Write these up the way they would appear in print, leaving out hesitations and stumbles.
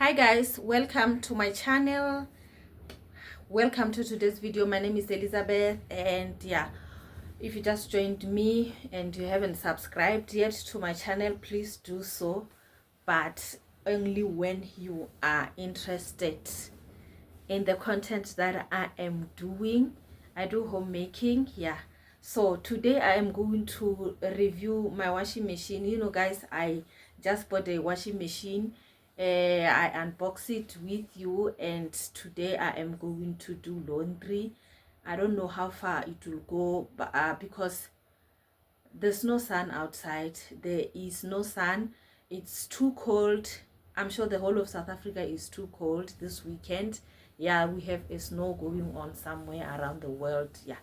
Hi guys, welcome to my channel. Welcome to today's video. My name is Elizabeth, and yeah, if you just joined me and you haven't subscribed yet to my channel, please do so, but only when you are interested in the content that I am doing. I do homemaking, yeah. So today I am going to review my washing machine. You know guys, I just bought a washing machine. I unbox it with you, and today I am going to do laundry. I don't know how far it will go, but because there's no sun outside, there is no sun, it's too cold. I'm sure the whole of South Africa is too cold this weekend. Yeah, we have a snow going on somewhere around the world. Yeah,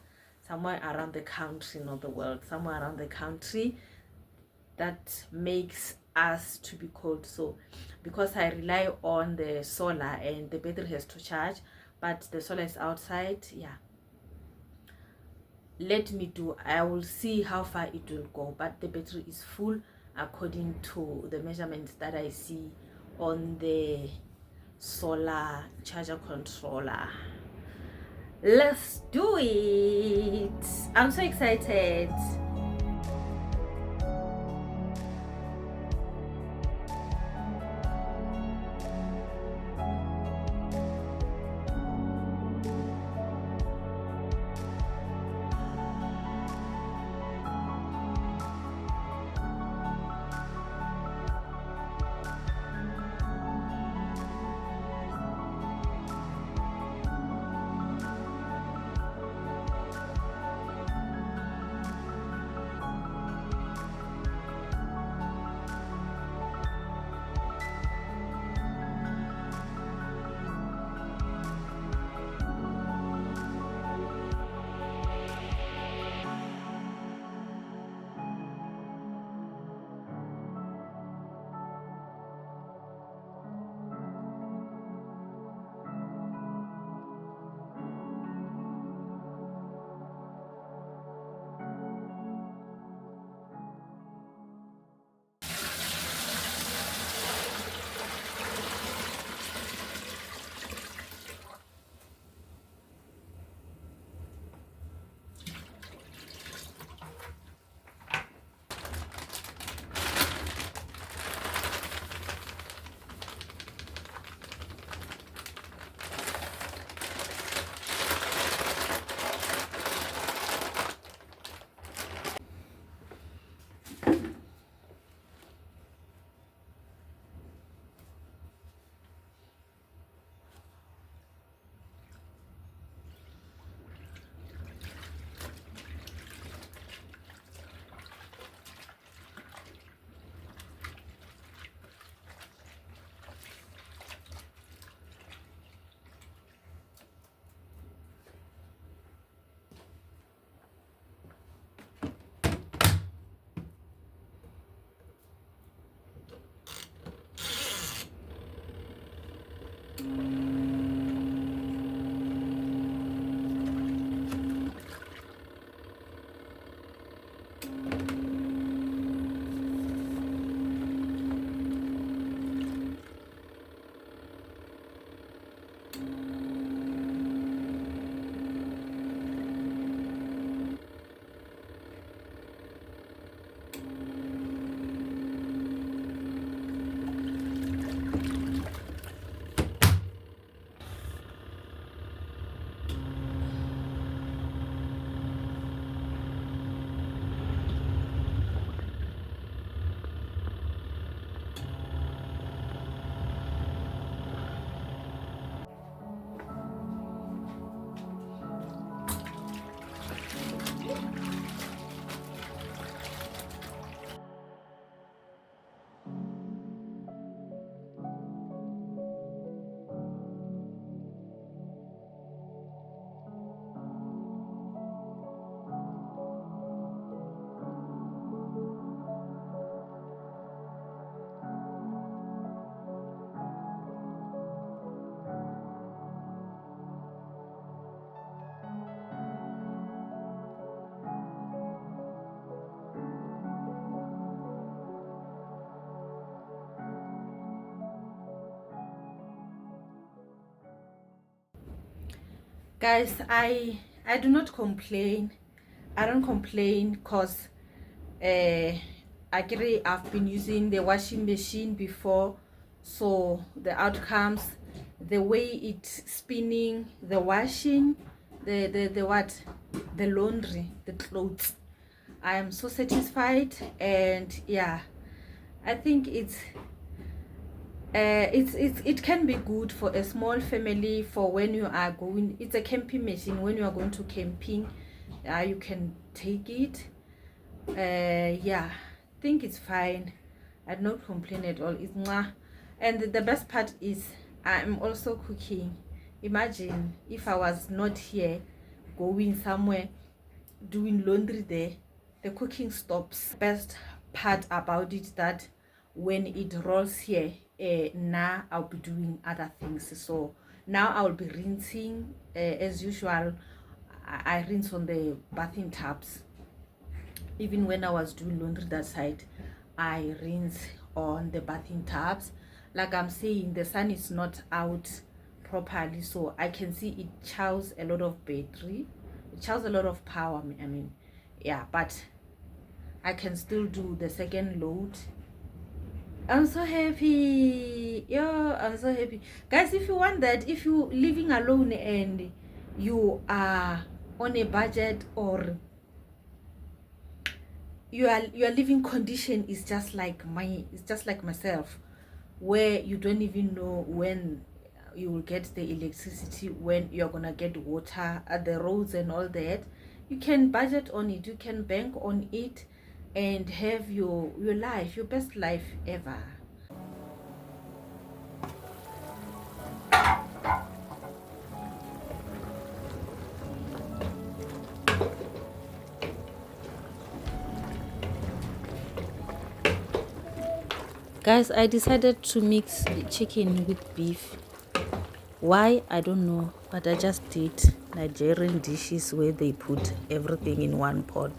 somewhere around the country, not the world, somewhere around the country, that makes us to be cold. So because I rely on the solar and the battery has to charge, but the solar is outside, yeah, let me do, I will see how far it will go, but the battery is full according to the measurements that I see on the solar charger controller. Let's do it. I'm so excited. Guys, I do not complain. I don't complain because I've been using the washing machine before, so the outcomes, the way it's spinning, the washing, the what, the laundry, the clothes, I am so satisfied. And yeah, I think it can be good for a small family, for when you are going. It's a camping machine. When you are going to camping, you can take it. Yeah, I think it's fine. I do not complain at all. It's mwah. And the best part is I'm also cooking. Imagine if I was not here, going somewhere, doing laundry there, the cooking stops. Best part about it that when it rolls here, now I'll be doing other things. So now I'll be rinsing as usual. I rinse on the bathing tubs. Even when I was doing laundry that side, I rinse on the bathing tubs. Like I'm saying, the sun is not out properly, so I can see it chows a lot of battery, it chows a lot of power. I mean, yeah, but I can still do the second load. I'm so happy. Yo, I'm so happy. Guys, if you want that, if you living alone and you are on a budget, or your living condition is just like myself, where you don't even know when you will get the electricity, when you're gonna get water at the roads and all that, you can budget on it, you can bank on it, and have your life, your best life ever. Guys, I decided to mix chicken with beef. Why? I don't know, but I just did. Nigerian dishes where they put everything in one pot.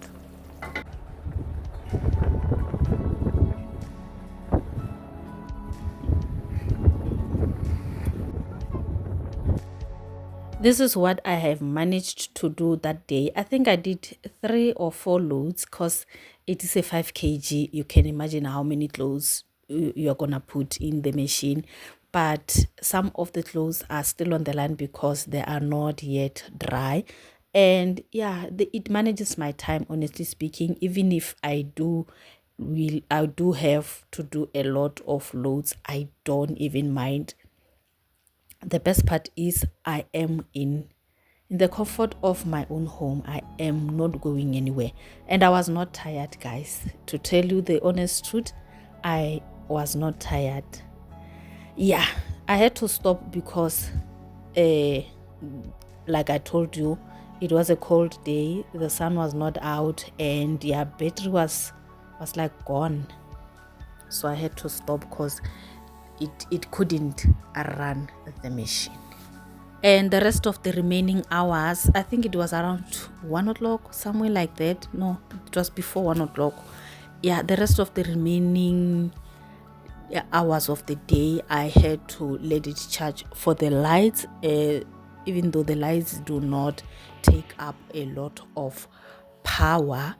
This is what I have managed to do that day. I think I did 3 or 4 loads because it is a 5 kg. You can imagine how many clothes you're gonna put in the machine. But some of the clothes are still on the line because they are not yet dry. And yeah, it manages my time, honestly speaking. Even if I do have to do a lot of loads, I don't even mind. The best part is I am in the comfort of my own home. I am not going anywhere, and I was not tired, guys. To tell you the honest truth, I was not tired. Yeah, I had to stop because like I told you, it was a cold day, the sun was not out, and yeah, battery was like gone. So I had to stop because it couldn't run the machine. And the rest of the remaining hours, I think it was around 1 o'clock, somewhere like that. No, it was before 1 o'clock. Yeah, the rest of the remaining hours of the day, I had to let it charge. For the lights, even though the lights do not take up a lot of power,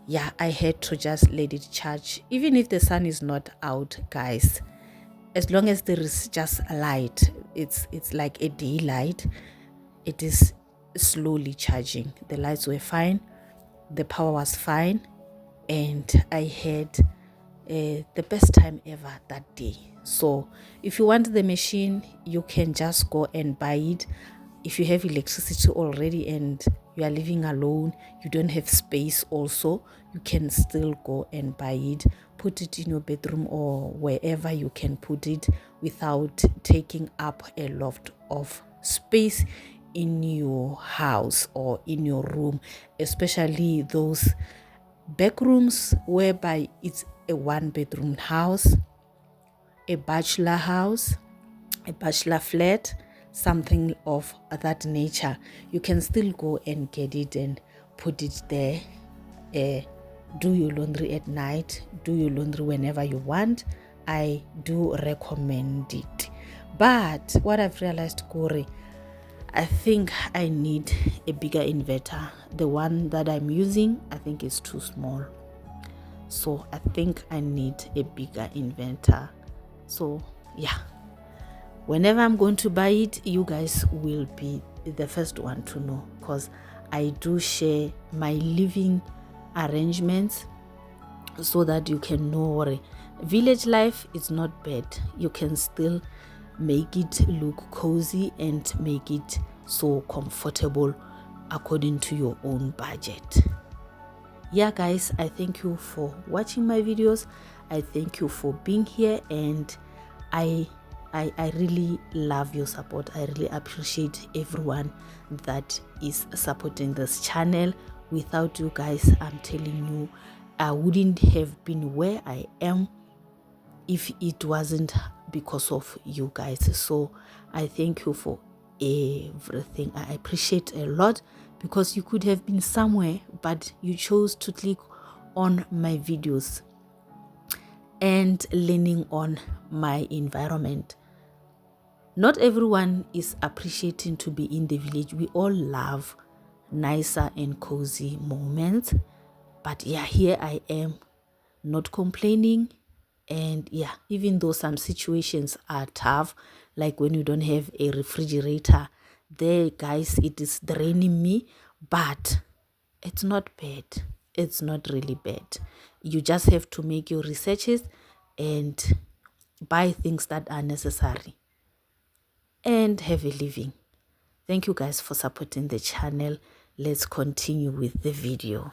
yeah, I had to just let it charge. Even if the sun is not out, guys, as long as there is just a light, it's like a daylight, it is slowly charging. The lights were fine, the power was fine, and I had the best time ever that day. So if you want the machine, you can just go and buy it. If you have electricity already and you are living alone, you don't have space also, you can still go and buy it, put it in your bedroom or wherever you can put it without taking up a lot of space in your house or in your room, especially those back rooms whereby it's a 1-bedroom house, a bachelor house, a bachelor flat, something of that nature. You can still go and get it and put it there. Do your laundry at night, do your laundry whenever you want. I do recommend it. But what I've realized, Corey, I think I need a bigger inverter. The one that I'm using, I think is too small. So I think I need a bigger inverter. So yeah, whenever I'm going to buy it, you guys will be the first one to know, because I do share my living arrangements so that you can know village life is not bad. You can still make it look cozy and make it so comfortable according to your own budget. Yeah guys, I thank you for watching my videos. I thank you for being here, and I really love your support. I really appreciate everyone that is supporting this channel. Without you guys, I'm telling you, I wouldn't have been where I am if it wasn't because of you guys. So I thank you for everything. I appreciate a lot, because you could have been somewhere, but you chose to click on my videos and learning on my environment. Not everyone is appreciating to be in the village. We all love nicer and cozy moments, but yeah, here I am, not complaining. And yeah, even though some situations are tough, like when you don't have a refrigerator there, guys, it is draining me, but it's not bad. It's not really bad. You just have to make your researches and buy things that are necessary and have a living. Thank you guys for supporting the channel. Let's continue with the video.